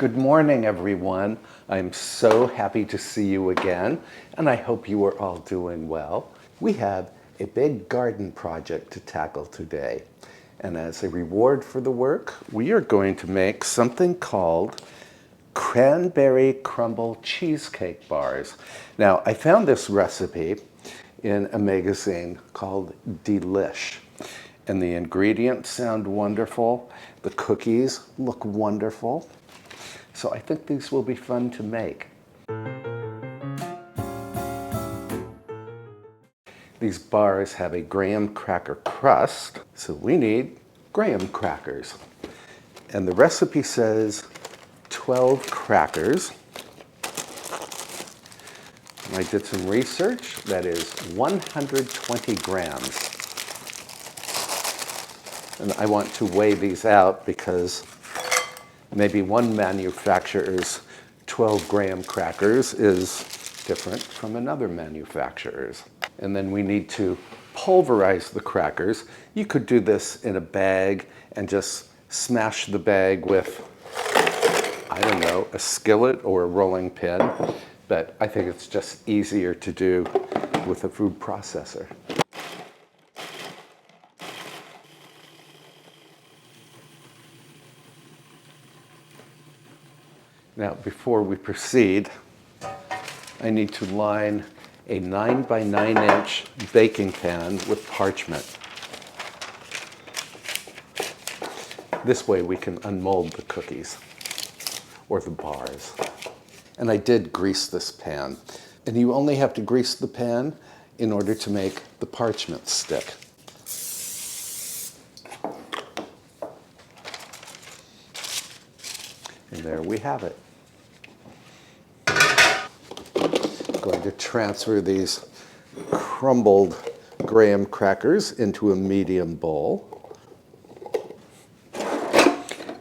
Good morning, everyone. I'm so happy to see you again, and I hope you are all doing well. We have a big garden project to tackle today, and as a reward for the work, we are going to make something called Cranberry Crumble Cheesecake Bars. Now, I found this recipe in a magazine called Delish, and the ingredients sound wonderful. The cookies look wonderful. So I think these will be fun to make. These bars have a graham cracker crust, so we need graham crackers. And the recipe says 12 crackers. And I did some research. That is 120 grams. And I want to weigh these out because maybe one manufacturer's 12 gram crackers is different from another manufacturer's. And then we need to pulverize the crackers. You could do this in a bag and just smash the bag with, I don't know, a skillet or a rolling pin, but I think it's just easier to do with a food processor. Now, before we proceed, I need to line a 9 by 9 inch baking pan with parchment. This way we can unmold the cookies or the bars. And I did grease this pan. And you only have to grease the pan in order to make the parchment stick. And there we have it. I'm going to transfer these crumbled graham crackers into a medium bowl.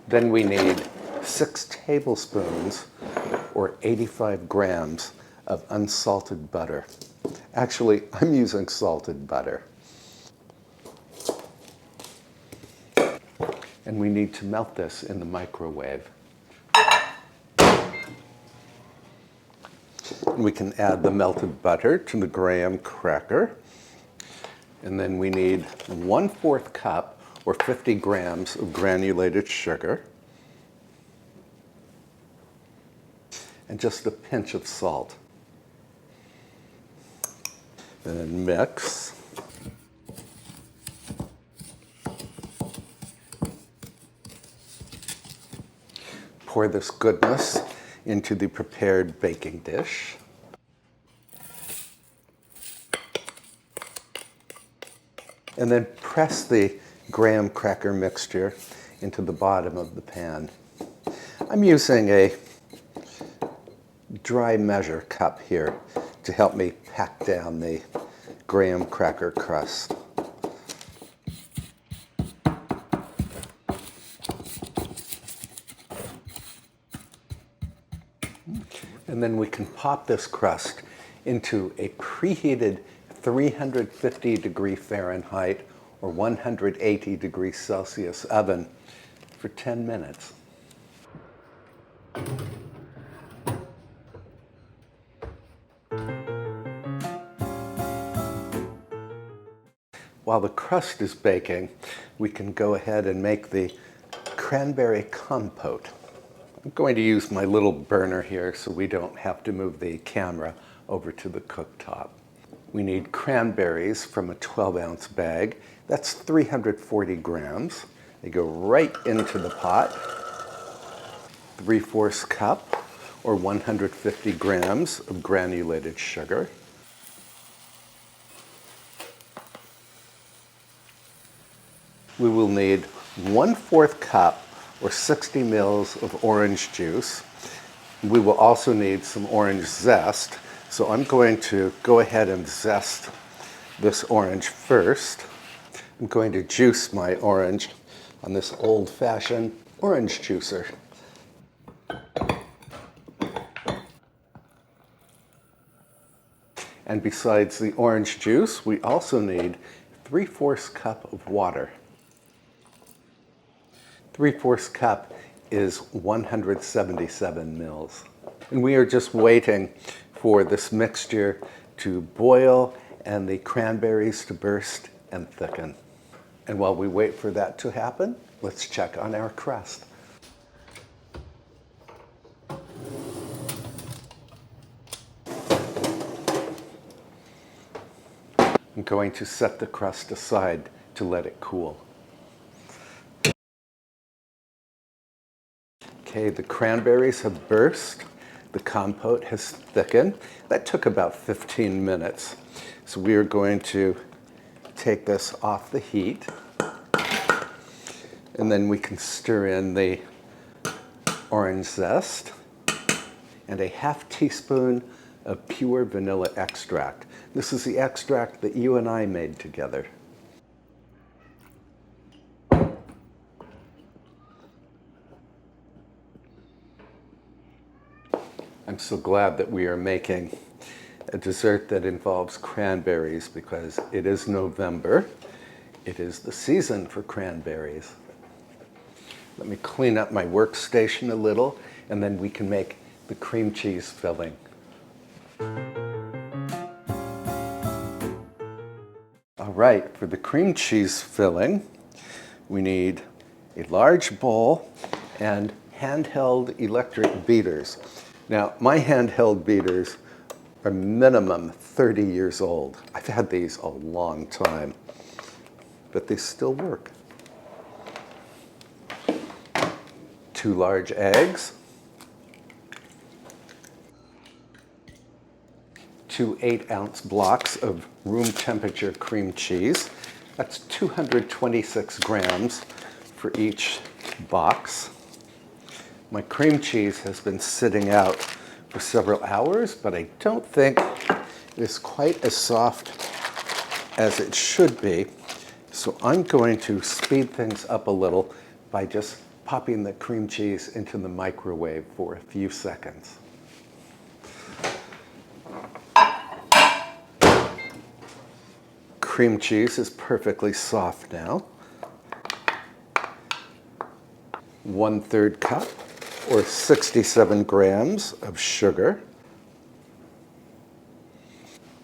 Then we need 6 tablespoons or 85 grams of unsalted butter. Actually, I'm using salted butter. And we need to melt this in the microwave. We can add the melted butter to the graham cracker. And then we need 1/4 cup or 50 grams of granulated sugar. And just a pinch of salt. And then mix. Pour this goodness into the prepared baking dish. And then press the graham cracker mixture into the bottom of the pan. I'm using a dry measure cup here to help me pack down the graham cracker crust. And then we can pop this crust into a preheated 350 degree Fahrenheit or 180 degrees Celsius oven for 10 minutes. While the crust is baking, we can go ahead and make the cranberry compote. I'm going to use my little burner here so we don't have to move the camera over to the cooktop. We need cranberries from a 12-ounce bag. That's 340 grams. They go right into the pot. 3/4 cup or 150 grams of granulated sugar. We will need 1/4 cup or 60 mils of orange juice. We will also need some orange zest. So I'm going to go ahead and zest this orange first. I'm going to juice my orange on this old-fashioned orange juicer. And besides the orange juice, we also need 3/4 cup of water. 3/4 cup is 177 mils. And we are just waiting for this mixture to boil and the cranberries to burst and thicken. And while we wait for that to happen, let's check on our crust. I'm going to set the crust aside to let it cool. Okay, the cranberries have burst. The compote has thickened. That took about 15 minutes. So we are going to take this off the heat. And then we can stir in the orange zest and a ½ teaspoon of pure vanilla extract. This is the extract that you and I made together. I'm so glad that we are making a dessert that involves cranberries because it is November. It is the season for cranberries. Let me clean up my workstation a little, and then we can make the cream cheese filling. All right, for the cream cheese filling, we need a large bowl and handheld electric beaters. Now, my handheld beaters are minimum 30 years old. I've had these a long time, but they still work. 2 large eggs, 2 8-ounce blocks of room temperature cream cheese. That's 226 grams for each box. My cream cheese has been sitting out for several hours, but I don't think it's quite as soft as it should be. So I'm going to speed things up a little by just popping the cream cheese into the microwave for a few seconds. Cream cheese is perfectly soft now. 1/3 cup or 67 grams of sugar.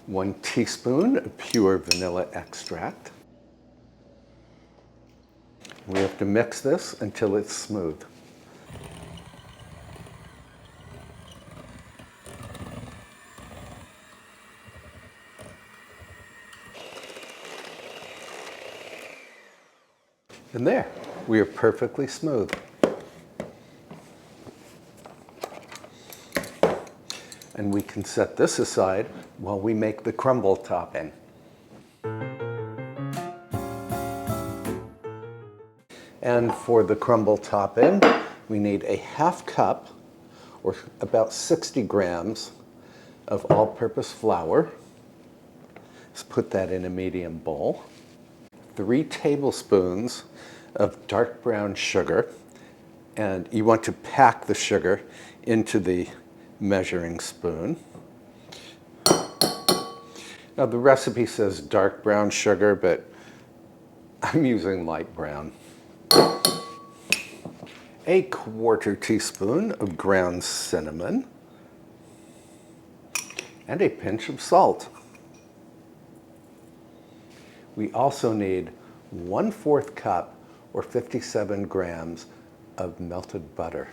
1 teaspoon of pure vanilla extract. We have to mix this until it's smooth. And there, we are perfectly smooth. And we can set this aside while we make the crumble topping. And for the crumble topping, we need a ½ cup, or about 60 grams, of all-purpose flour. Let's put that in a medium bowl. 3 tablespoons of dark brown sugar, and you want to pack the sugar into the measuring spoon. Now the recipe says dark brown sugar, but I'm using light brown. 1/4 teaspoon of ground cinnamon, and a pinch of salt. We also need 1/4 cup or 57 grams of melted butter.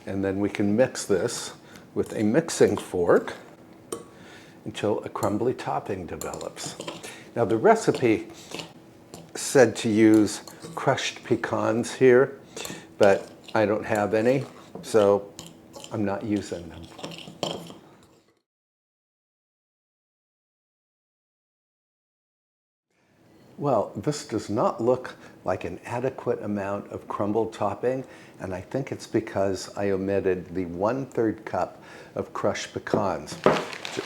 And then we can mix this with a mixing fork until a crumbly topping develops. Now the recipe said to use crushed pecans here, but I don't have any, so I'm not using them. Well, this does not look like an adequate amount of crumble topping, and I think it's because I omitted the 1/3 cup of crushed pecans.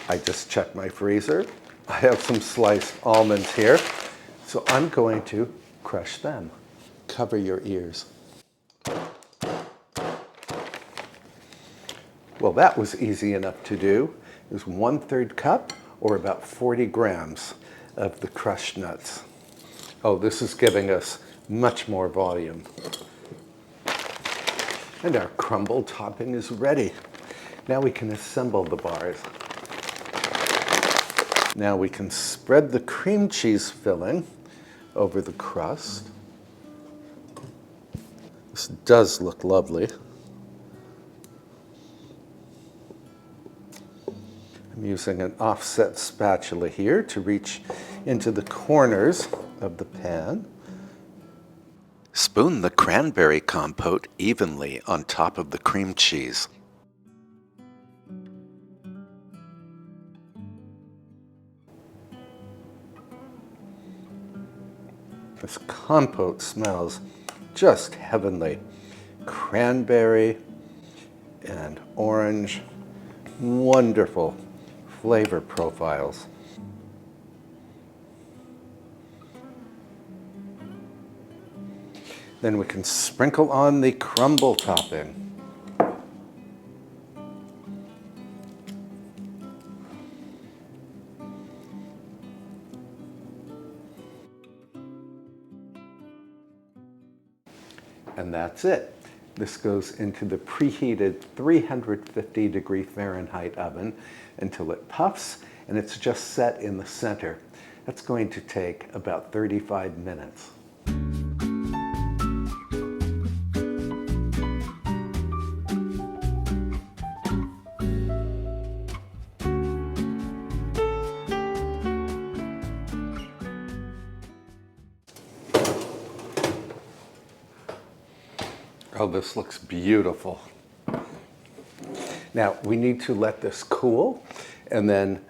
I just checked my freezer. I have some sliced almonds here, so I'm going to crush them. Cover your ears. Well, that was easy enough to do. It was 1/3 cup, or about 40 grams of the crushed nuts. Oh, this is giving us much more volume. And our crumble topping is ready. Now we can assemble the bars. Now we can spread the cream cheese filling over the crust. This does look lovely. I'm using an offset spatula here to reach into the corners of the pan. Spoon the cranberry compote evenly on top of the cream cheese. This compote smells just heavenly. Cranberry and orange, wonderful flavor profiles. Then we can sprinkle on the crumble topping. And that's it. This goes into the preheated 350-degree Fahrenheit oven until it puffs, and it's just set in the center. That's going to take about 35 minutes. Oh, this looks beautiful. Now, we need to let this cool and then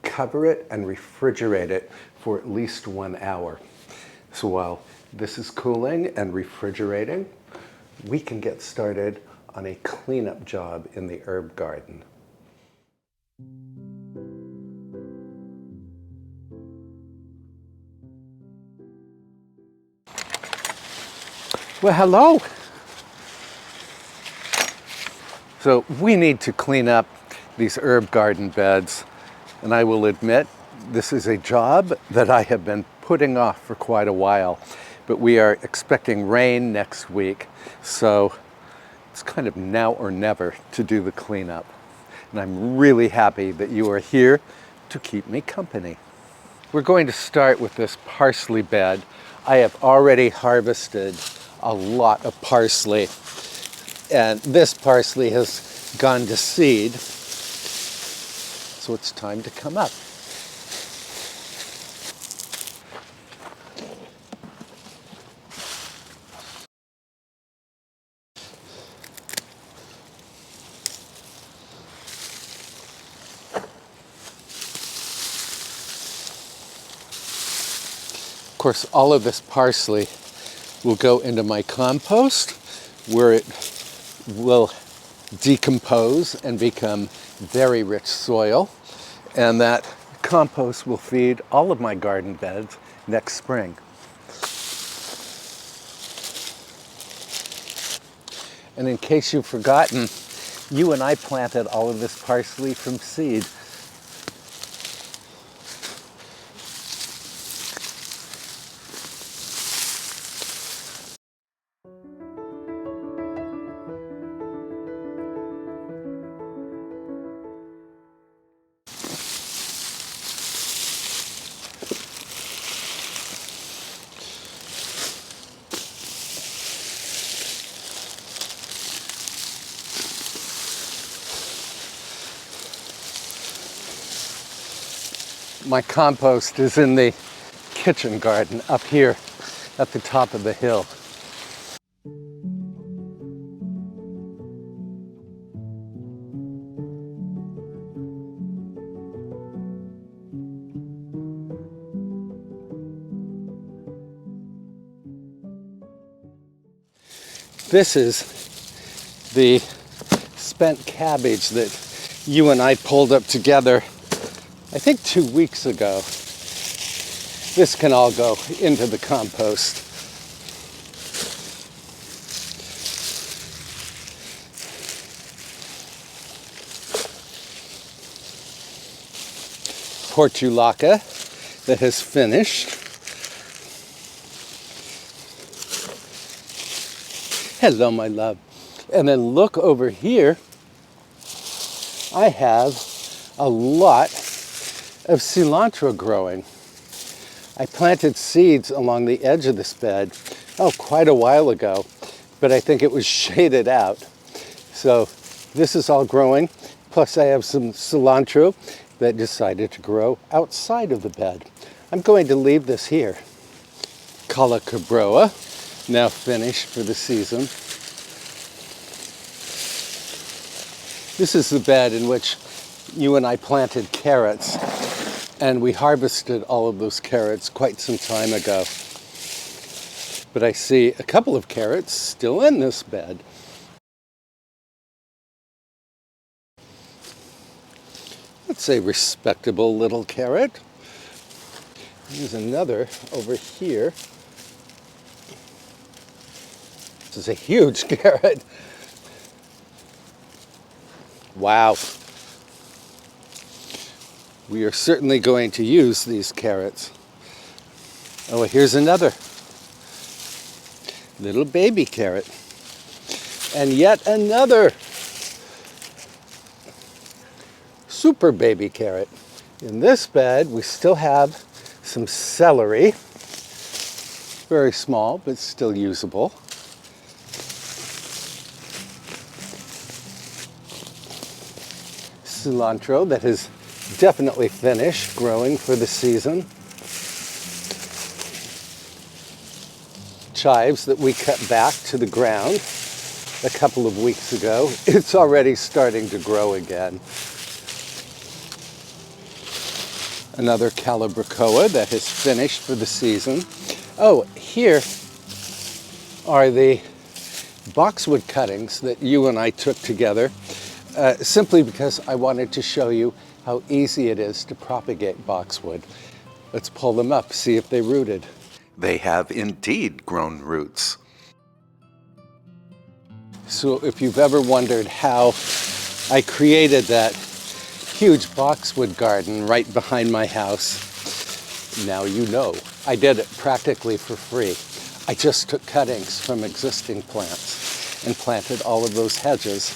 cover it and refrigerate it for at least 1 hour. So while this is cooling and refrigerating, we can get started on a cleanup job in the herb garden. Well, hello. So we need to clean up these herb garden beds, and I will admit this is a job that I have been putting off for quite a while, but we are expecting rain next week, so it's kind of now or never to do the cleanup. And I'm really happy that you are here to keep me company. We're going to start with this parsley bed. I have already harvested a lot of parsley, and this parsley has gone to seed, so it's time to come up. Of course, all of this parsley will go into my compost, where it will decompose and become very rich soil, and that compost will feed all of my garden beds next spring. And in case you've forgotten, you and I planted all of this parsley from seed. My compost is in the kitchen garden up here at the top of the hill. This is the spent cabbage that you and I pulled up together, I think 2 weeks ago. This can all go into the compost. Portulaca that has finished. Hello, my love. And then look over here. I have a lot of cilantro growing. I planted seeds along the edge of this bed, quite a while ago, but I think it was shaded out. So this is all growing. Plus I have some cilantro that decided to grow outside of the bed. I'm going to leave this here. Cauliflower, now finished for the season. This is the bed in which you and I planted carrots, and we harvested all of those carrots quite some time ago. But I see a couple of carrots still in this bed. That's a respectable little carrot. There's another over here. This is a huge carrot. Wow. We are certainly going to use these carrots. Oh, here's another little baby carrot. And yet another super baby carrot. In this bed, we still have some celery. Very small, but still usable. Cilantro that has definitely finished growing for the season. Chives that we cut back to the ground a couple of weeks ago. It's already starting to grow again. Another calabricoa that has finished for the season. Oh, here are the boxwood cuttings that you and I took together, simply because I wanted to show you how easy it is to propagate boxwood. Let's pull them up, see if they rooted. They have indeed grown roots. So if you've ever wondered how I created that huge boxwood garden right behind my house, now you know. I did it practically for free. I just took cuttings from existing plants and planted all of those hedges.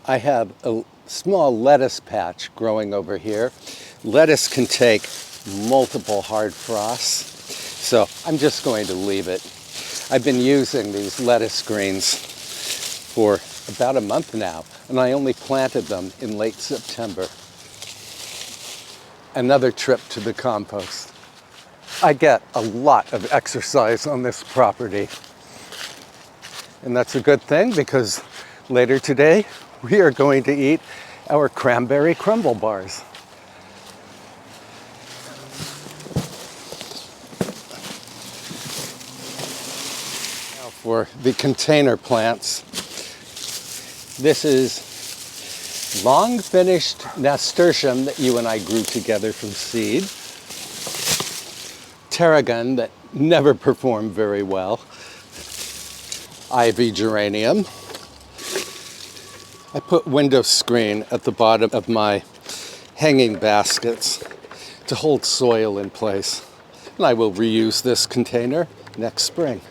I have a small lettuce patch growing over here. Lettuce can take multiple hard frosts, so I'm just going to leave it. I've been using these lettuce greens for about a month now, and I only planted them in late September. Another trip to the compost. I get a lot of exercise on this property, and that's a good thing because later today we are going to eat our Cranberry Crumble Bars. Now for the container plants. This is long finished nasturtium that you and I grew together from seed. Tarragon that never performed very well. Ivy geranium. I put window screen at the bottom of my hanging baskets to hold soil in place. And I will reuse this container next spring.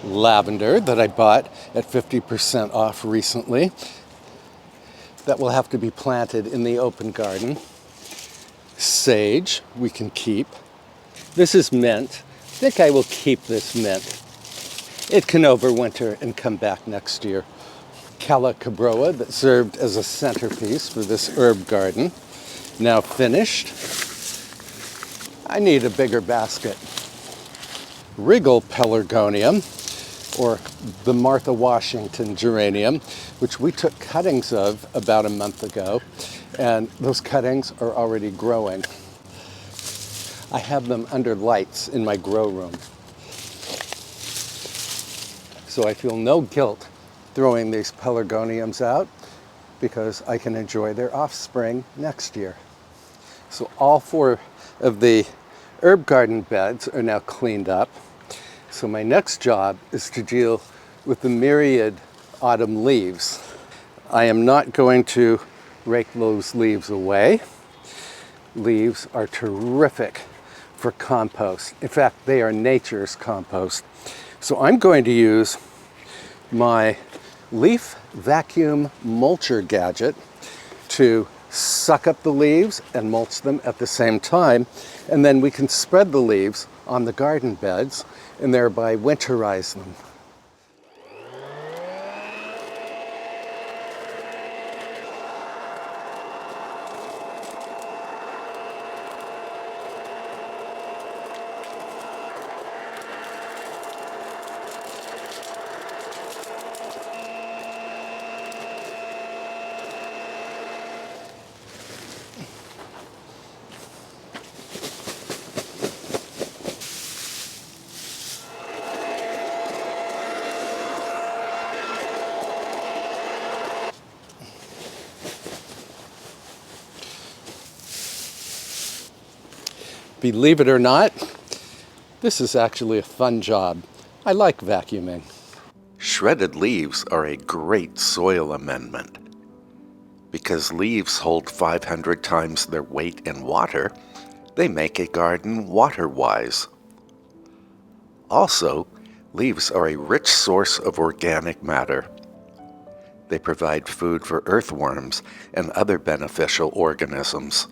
Lavender that I bought at 50% off recently. That will have to be planted in the open garden. Sage we can keep. This is mint. I think I will keep this mint. It can overwinter and come back next year. Cauliflower that served as a centerpiece for this herb garden. Now finished. I need a bigger basket. Regal pelargonium, or the Martha Washington geranium, which we took cuttings of about a month ago, and those cuttings are already growing. I have them under lights in my grow room. So I feel no guilt throwing these pelargoniums out because I can enjoy their offspring next year. So all 4 of the herb garden beds are now cleaned up. So my next job is to deal with the myriad autumn leaves. I am not going to rake those leaves away. leaves are terrific for compost. In fact, they are nature's compost. So I'm going to use my leaf vacuum mulcher gadget to suck up the leaves and mulch them at the same time. And then we can spread the leaves on the garden beds and thereby winterize them. Believe it or not, this is actually a fun job. I like vacuuming. Shredded leaves are a great soil amendment. Because leaves hold 500 times their weight in water, they make a garden water-wise. Also, leaves are a rich source of organic matter. They provide food for earthworms and other beneficial organisms.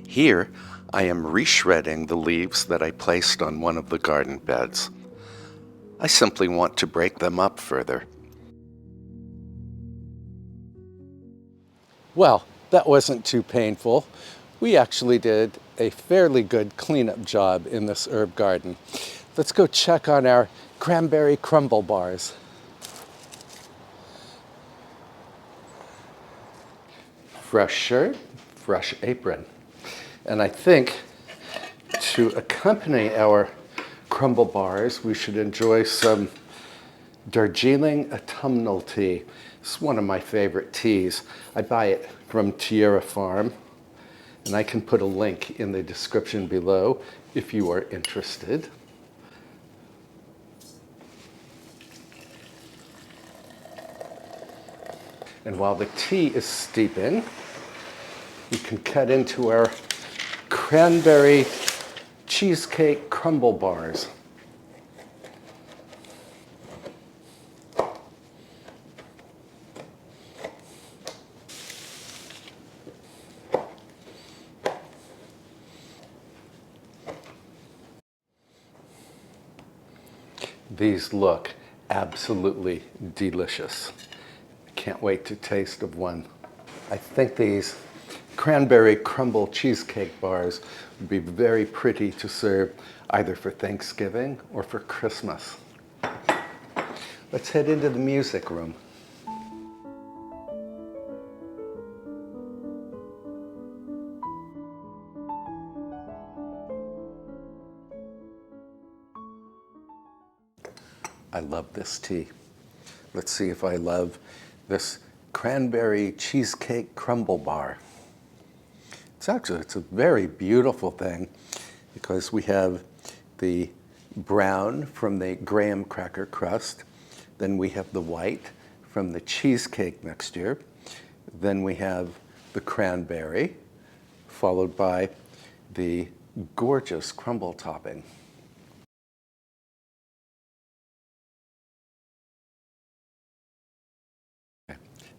Here, I am reshredding the leaves that I placed on one of the garden beds. I simply want to break them up further. Well, that wasn't too painful. We actually did a fairly good cleanup job in this herb garden. Let's go check on our Cranberry Crumble Bars. Fresh shirt, fresh apron. And I think to accompany our crumble bars, we should enjoy some Darjeeling autumnal tea. It's one of my favorite teas. I buy it from Tierra Farm, and I can put a link in the description below if you are interested. And while the tea is steeping, we can cut into our Cranberry Cheesecake Crumble Bars. These look absolutely delicious. I can't wait to taste of one. I think these Cranberry Crumble Cheesecake Bars would be very pretty to serve either for Thanksgiving or for Christmas. Let's head into the music room. I love this tea. Let's see if I love this Cranberry Cheesecake Crumble Bar. It's a very beautiful thing because we have the brown from the graham cracker crust, then we have the white from the cheesecake mixture, then we have the cranberry, followed by the gorgeous crumble topping.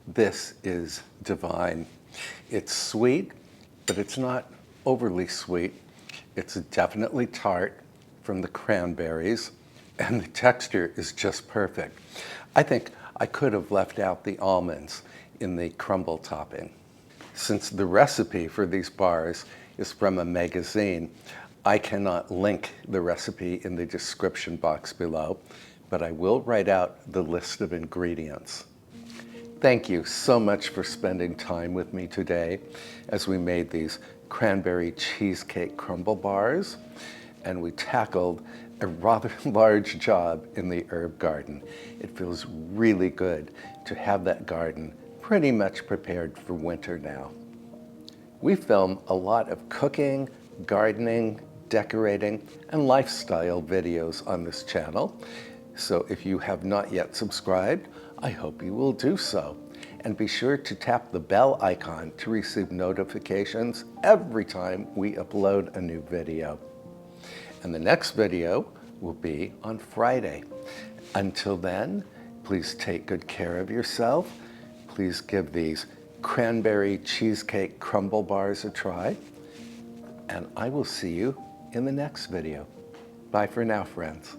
This is divine. It's sweet, but it's not overly sweet. It's definitely tart from the cranberries, and the texture is just perfect. I think I could have left out the almonds in the crumble topping. Since the recipe for these bars is from a magazine, I cannot link the recipe in the description box below, but I will write out the list of ingredients. Thank you so much for spending time with me today as we made these Cranberry Cheesecake Crumble Bars and we tackled a rather large job in the herb garden. It feels really good to have that garden pretty much prepared for winter now. We film a lot of cooking, gardening, decorating, and lifestyle videos on this channel. So if you have not yet subscribed, I hope you will do so. And be sure to tap the bell icon to receive notifications every time we upload a new video. And the next video will be on Friday. Until then, please take good care of yourself. Please give these Cranberry Cheesecake Crumble Bars a try. And I will see you in the next video. Bye for now, friends.